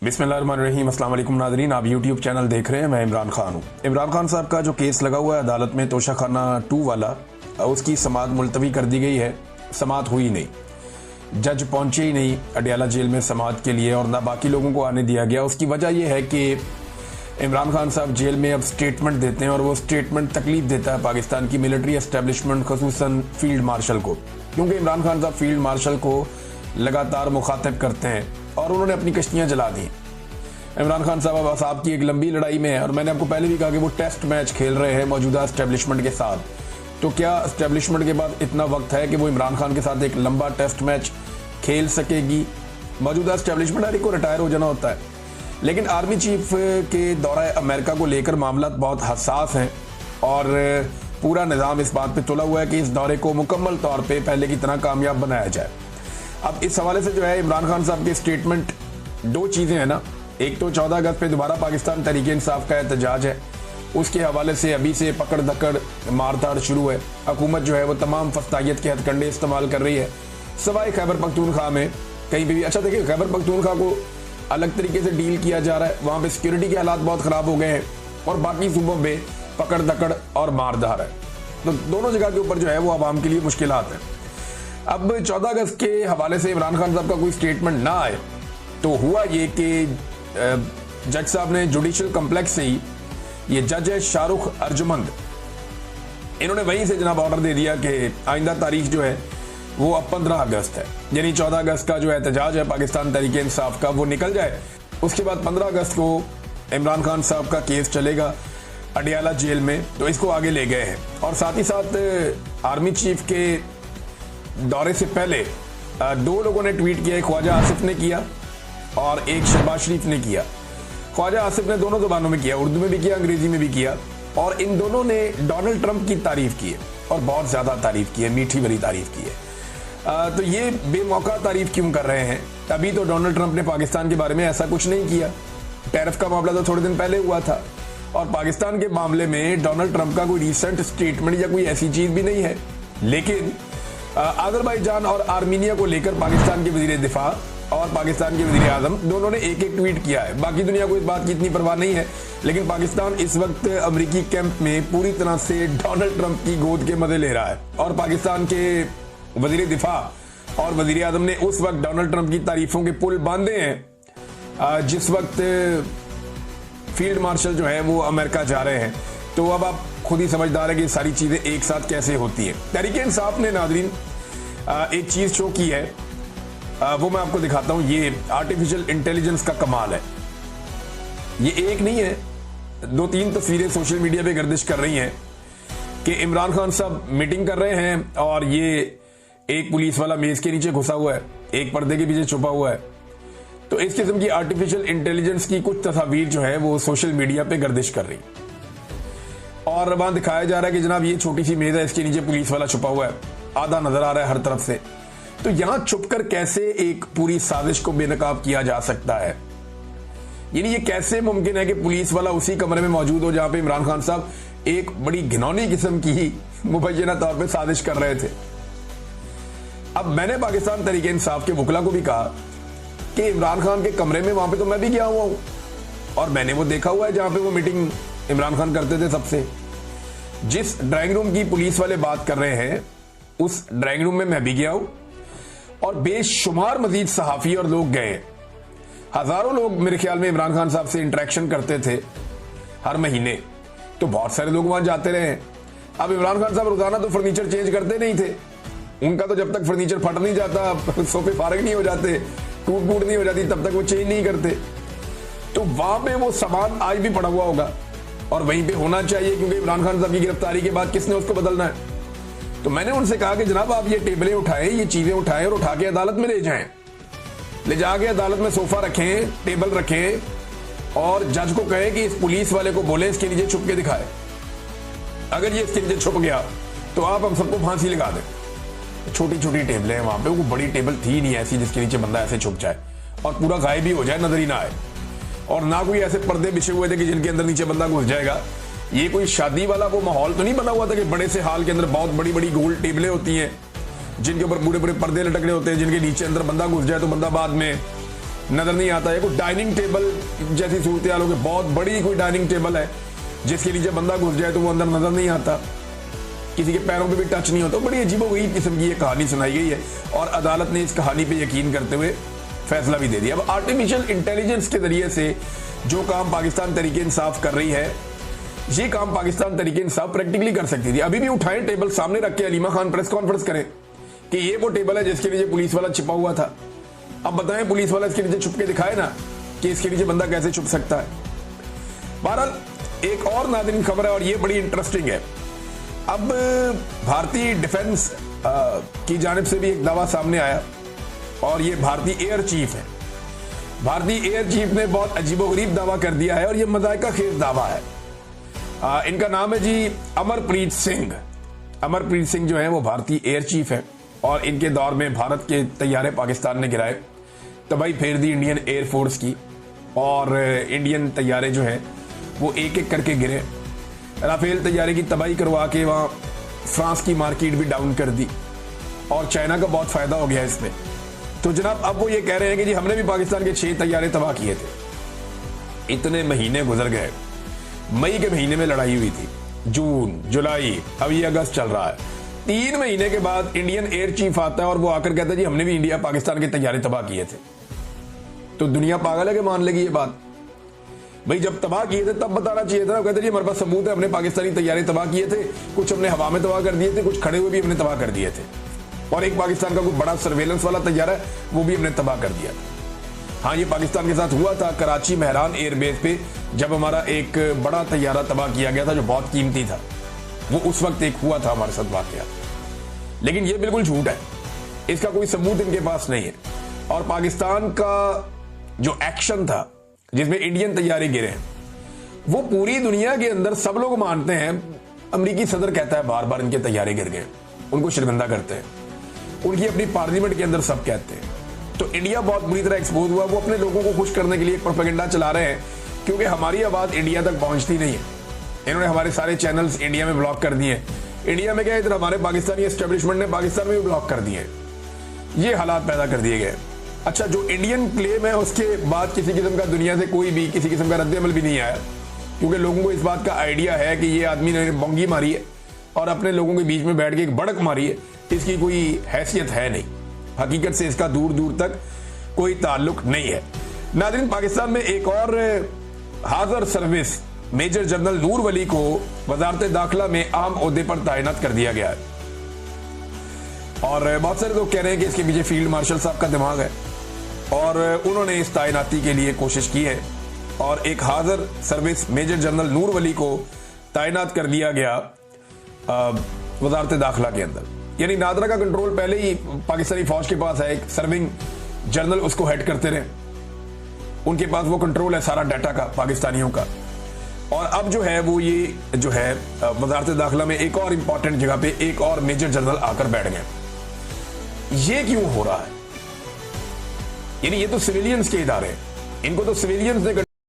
बिस्मिल्लाहिर्रहमानिर्रहीम। अस्सलाम वालेकुम नाज़रीन, आप यूट्यूब चैनल देख रहे हैं। मैं इमरान खान हूँ। इमरान खान साहब का जो केस लगा हुआ है अदालत में तोशाखाना 2 वाला, उसकी समाअत मुलतवी कर दी गई है। समाअत हुई नहीं, जज पहुंचे ही नहीं अडियाला जेल में समाअत के लिए और ना बाकी लोगों को आने दिया गया। उसकी वजह यह है कि इमरान खान साहब जेल में अब स्टेटमेंट देते हैं और वो स्टेटमेंट तकलीफ देता है पाकिस्तान की मिलिट्री एस्टेब्लिशमेंट, खसूसन फील्ड मार्शल को, क्योंकि इमरान खान साहब फील्ड मार्शल को लगातार मुखातिब करते हैं और उन्होंने अपनी कश्तियां जला दी। इमरान खान साहब अब असाब की एक लंबी लड़ाई में है और मैंने आपको पहले भी कहा कि वो टेस्ट मैच खेल रहे हैं मौजूदा एस्टेब्लिशमेंट के साथ। तो क्या एस्टेब्लिशमेंट के बाद इतना वक्त है कि वो इमरान खान के साथ एक लंबा टेस्ट मैच खेल सकेगी? मौजूदा एस्टेब्लिशमेंट हर एक को रिटायर हो जाना होता है, लेकिन आर्मी चीफ के दौरा अमेरिका को लेकर मामला बहुत हसास हैं और पूरा निज़ाम इस बात पे तुला हुआ है कि इस दौरे को मुकम्मल तौर पे पहले की तरह कामयाब बनाया जाए। अब इस हवाले से जो है इमरान खान साहब के स्टेटमेंट, दो चीज़ें हैं ना। एक तो 14 अगस्त पे दोबारा पाकिस्तान तहरीक इंसाफ का एहतजाज है, उसके हवाले से अभी से पकड़ दकड़ मारधाड़ शुरू है। हुकूमत जो है वो तमाम फस्तायत के हथकंडे इस्तेमाल कर रही है, सवाए खैबर पख्तूनख्वा में कहीं भी। अच्छा देखिए, खैबर पख्तूनख्वा को अलग तरीके से डील किया जा रहा है, वहाँ पे सिक्योरिटी के हालात बहुत ख़राब हो गए हैं और बाकी सूबों में पकड़ दकड़ और मारधाड़ है। तो दोनों जगह के ऊपर जो है वो आवाम के लिए मुश्किलात है। अब 14 अगस्त के हवाले से इमरान खान साहब का कोई स्टेटमेंट ना आए तो हुआ ये कि जज साहब ने जुडिशल कम्प्लेक्स से ही, ये जज है शाहरुख अर्जुमंद, इन्होंने वहीं से जनाब ऑर्डर दे दिया कि आइंदा तारीख जो है वो अब 15 अगस्त है, यानी 14 अगस्त का जो एहतजाज है पाकिस्तान तहरीक इंसाफ का वो निकल जाए। उसके बाद 15 अगस्त को इमरान खान साहब का केस चलेगा अडियाला जेल में, तो इसको आगे ले गए हैं। और साथ ही साथ आर्मी चीफ के दौरे से पहले दो लोगों ने ट्वीट किया, एक ख्वाजा आसिफ ने किया और एक शहबाज शरीफ ने किया। ख्वाजा आसिफ ने दोनों ज़ुबानों में किया, उर्दू में भी किया, अंग्रेजी में भी किया, और इन दोनों ने डोनाल्ड ट्रंप की तारीफ की है और बहुत ज़्यादा तारीफ की है, मीठी भरी तारीफ की है। तो ये बेमौका तारीफ क्यों कर रहे हैं? अभी तो डोनाल्ड ट्रंप ने पाकिस्तान के बारे में ऐसा कुछ नहीं किया। टैरिफ का मामला तो थोड़े दिन पहले हुआ था और पाकिस्तान के मामले में डोनाल्ड ट्रंप का कोई रिसेंट स्टेटमेंट या कोई ऐसी चीज़ भी नहीं है। लेकिन अजरबैजान और आर्मीनिया को लेकर पाकिस्तान के वजीर दिफा और पाकिस्तान के वजीर आजम दोनों ने एक एक ट्वीट किया है। बाकी दुनिया को इस बात की इतनी परवाह नहीं है, लेकिन पाकिस्तान इस वक्त अमेरिकी कैंप में पूरी तरह से डोनाल्ड ट्रंप की गोद के मजे ले रहा है और पाकिस्तान के वजीर दिफा और वजीर आजम ने उस वक्त डोनाल्ड ट्रंप की तारीफों के पुल बांधे हैं जिस वक्त फील्ड मार्शल जो है वो अमेरिका जा रहे हैं। तो अब आप खुद ही समझदार है कि सारी चीजें एक साथ कैसे होती है। तहरीक इंसाफ ने नाज़रीन एक चीज शो की है, वो मैं आपको दिखाता हूं। ये आर्टिफिशियल इंटेलिजेंस का कमाल है। ये एक नहीं है, 2-3 तस्वीरें सोशल मीडिया पे गर्दिश कर रही हैं कि इमरान खान साहब मीटिंग कर रहे हैं और ये एक पुलिस वाला मेज के नीचे घुसा हुआ है, एक पर्दे के पीछे छुपा हुआ है। तो इस किस्म की आर्टिफिशियल इंटेलिजेंस की कुछ तस्वीर जो है वो सोशल मीडिया पे गर्दिश कर रही और वहां दिखाया जा रहा है कि जनाब ये छोटी सी मेज है, इसके नीचे पुलिस वाला छुपा हुआ है, आधा नजर आ रहा है हर तरफ से। तो यहां छुपकर कैसे एक पूरी साजिश को बेनकाब किया जा सकता है? यानी ये कैसे मुमकिन है कि पुलिस वाला उसी कमरे में मौजूद हो जहां पे इमरान खान साहब एक बड़ी घिनौनी किस्म की मुबैना तौर पे साजिश कर रहे थे। अब मैंने पाकिस्तान तहरीक इंसाफ के वकला को भी कहा कि इमरान खान के कमरे में वहां पे तो मैं भी गया हुआ हूं और मैंने वो देखा हुआ है जहां पे वो मीटिंग इमरान खान करते थे सबसे। जिस ड्राइंग रूम की पुलिस वाले बात कर रहे हैं उस ड्राइंग रूम में मैं भी गया हूं और बेशुमार मजीद सहाफी और लोग गए। हजारों लोग मेरे ख्याल में इमरान खान साहब से इंटरेक्शन करते थे हर महीने, तो बहुत सारे लोग वहां जाते रहे। अब इमरान खान साहब रोजाना तो फर्नीचर चेंज करते नहीं थे, उनका तो जब तक फर्नीचर फट नहीं जाता, सोफे फारग नहीं हो जाते, टूट फूट नहीं हो जाती, तब तक वो चेंज नहीं करते। तो वहां पे वो सामान आज भी पड़ा हुआ होगा और वहीं पे होना चाहिए, क्योंकि इमरान खान साहब की गिरफ्तारी के बाद किसने उसको बदलना है। तो मैंने उनसे कहा कि जनाब आप ये टेबलें उठाएं, ये चीजें उठाएं और उठा के अदालत में ले जाएं, ले जाके अदालत में सोफा रखें, टेबल रखें और जज को कहें कि इस पुलिस वाले को बोले इसके नीचे छुप के दिखाए। अगर ये इसके नीचे छुप गया तो आप हम सबको फांसी लगा दें। छोटी छोटी टेबलें हैं वहां पे, वो बड़ी टेबल थी नहीं ऐसी जिसके नीचे बंदा ऐसे छुप जाए और पूरा गायब भी हो जाए, नजर ही ना आए। और ना कोई ऐसे पर्दे बिछे हुए थे कि जिनके अंदर नीचे बंदा घुस जाएगा। ये कोई शादी वाला वो माहौल तो नहीं बना हुआ था कि बड़े से हाल के अंदर बहुत बड़ी बड़ी गोल टेबलें होती हैं जिनके ऊपर बड़े बड़े पर्दे लटक रहे होते हैं, जिनके नीचे अंदर बंदा घुस जाए तो बंदा बाद में नजर नहीं आता है। कोई डाइनिंग टेबल जैसी सूरत हाल हो गई, बहुत बड़ी कोई डाइनिंग टेबल है जिसके नीचे बंदा घुस जाए तो वो अंदर नजर नहीं आता, किसी के पैरों पे भी टच नहीं होता। बड़ी अजीबोगरीब किस्म की ये कहानी सुनाई गई है और अदालत ने इस कहानी पे यकीन करते हुए फैसला भी दे दिया। अब आर्टिफिशियल इंटेलिजेंस के जरिए से जो काम पाकिस्तान तहरीक इंसाफ कर रही है, ये काम पाकिस्तान तहरीक इंसाफ प्रैक्टिकली कर सकती थी। अभी भी उठाएं टेबल सामने रख के अलीमा खान प्रेस कॉन्फ्रेंस करें कि ये वो टेबल है जिसके नीचे पुलिस वाला छिपा हुआ था। अब बताएं पुलिस वाला इसके नीचे छुप के दिखाए ना कि इसके नीचे बंदा कैसे छुप सकता है। बहरहाल एक और नाज़रीन खबर है और ये बड़ी इंटरेस्टिंग है। अब भारतीय डिफेंस की जानिब से भी एक दावा सामने आया और ये भारतीय एयर चीफ है। भारतीय एयर चीफ ने बहुत अजीबोगरीब दावा कर दिया है और ये मज़ाइका खेज दावा है। इनका नाम है जी अमरप्रीत सिंह। अमरप्रीत सिंह जो है वो भारतीय एयर चीफ है और इनके दौर में भारत के तैयारे पाकिस्तान ने गिराए, तबाही फेर दी इंडियन एयर फोर्स की और इंडियन तैयारे जो हैं वो एक एक करके गिरे। राफेल तैयारे की तबाही करवा के वहाँ फ्रांस की मार्केट भी डाउन कर दी और चाइना का बहुत फायदा हो गया इसमें। तो जनाब अब वो ये कह रहे हैं कि जी हमने भी पाकिस्तान के 6 तैयारे तबाह किए थे। इतने महीने गुजर गए, मई के महीने में लड़ाई हुई थी, जून जुलाई, अब ये अगस्त चल रहा है। 3 महीने के बाद इंडियन एयर चीफ आता है और वो आकर कहता है जी हमने भी इंडिया पाकिस्तान के तैयारे तबाह किए थे। तो दुनिया पागल है कि मान लेगी ये बात? भाई जब तबाह किए थे तब बताना चाहिए था ना। कहते जी हमारे पास सबूत है, हमने पाकिस्तानी तैयारे तबाह किए थे, कुछ हमने हवा में तबाह कर दिए थे, कुछ खड़े हुए भी हमने तबाह कर दिए थे और एक पाकिस्तान का कोई बड़ा सर्वेलेंस वाला तैयारा है वो भी हमने तबाह कर दिया था। हाँ, ये पाकिस्तान के साथ हुआ था कराची मेहरान एयरबेस पे, जब हमारा एक बड़ा तैयारा तबाह किया गया था जो बहुत कीमती था। वो उस वक्त एक हुआ था हमारे साथ वाकया, लेकिन ये बिल्कुल झूठ है, इसका कोई सबूत इनके पास नहीं है। और पाकिस्तान का जो एक्शन था जिसमें इंडियन तैयारे गिरे हैं, वो पूरी दुनिया के अंदर सब लोग मानते हैं। अमेरिकी सदर कहता है बार बार इनके तैयारे गिर गए, उनको शर्मिंदा करते हैं, उनकी अपनी पार्लियामेंट के अंदर सब कहते हैं। तो इंडिया बहुत बुरी तरह एक्सपोज हुआ। वो अपने लोगों को खुश करने के लिए एक प्रोपेगेंडा चला रहे हैं क्योंकि हमारी आवाज इंडिया तक पहुंचती नहीं है। इन्होंने हमारे सारे चैनल्स इंडिया में ब्लॉक कर दिए। इंडिया में क्या, इधर हमारे पाकिस्तानी एस्टेब्लिशमेंट ने पाकिस्तान में भी ब्लॉक कर दिए। ये हालात पैदा कर दिए गए। अच्छा, जो इंडियन क्लेम है उसके बाद किसी किस्म का दुनिया से कोई भी किसी किस्म का रद्द-ए-अमल भी नहीं आया क्योंकि लोगों को इस बात का आइडिया है कि ये आदमी ने बोंगी मारी है और अपने लोगों के बीच में बैठ के एक बड़क मारी है, इसकी कोई हैसियत है नहीं। हकीकत से इसका दूर दूर तक कोई ताल्लुक नहीं है। नाज़रीन, पाकिस्तान में एक और हाज़र सर्विस मेजर जनरल नूर वली को वजारत दाखिला में अहम ओहदे पर तैनात कर दिया गया है और बहुत सारे लोग कह रहे हैं कि इसके पीछे फील्ड मार्शल साहब का दिमाग है और उन्होंने इस तैनाती के लिए कोशिश की है और एक हाज़र सर्विस मेजर जनरल नूर वली को तैनात कर दिया गया वजारत दाखिला के अंदर। यानी नादरा का कंट्रोल पहले ही पाकिस्तानी फौज के पास है, एक सर्विंग जनरल उसको हेड करते रहे, उनके पास वो कंट्रोल है सारा डाटा का पाकिस्तानियों का। और अब जो है वो ये जो है वजारत दाखिला में एक और इंपॉर्टेंट जगह पे एक और मेजर जनरल आकर बैठ गए। ये क्यों हो रहा है? यानी ये तो सिविलियंस के इदारे हैं, इनको तो सिविलियंस ने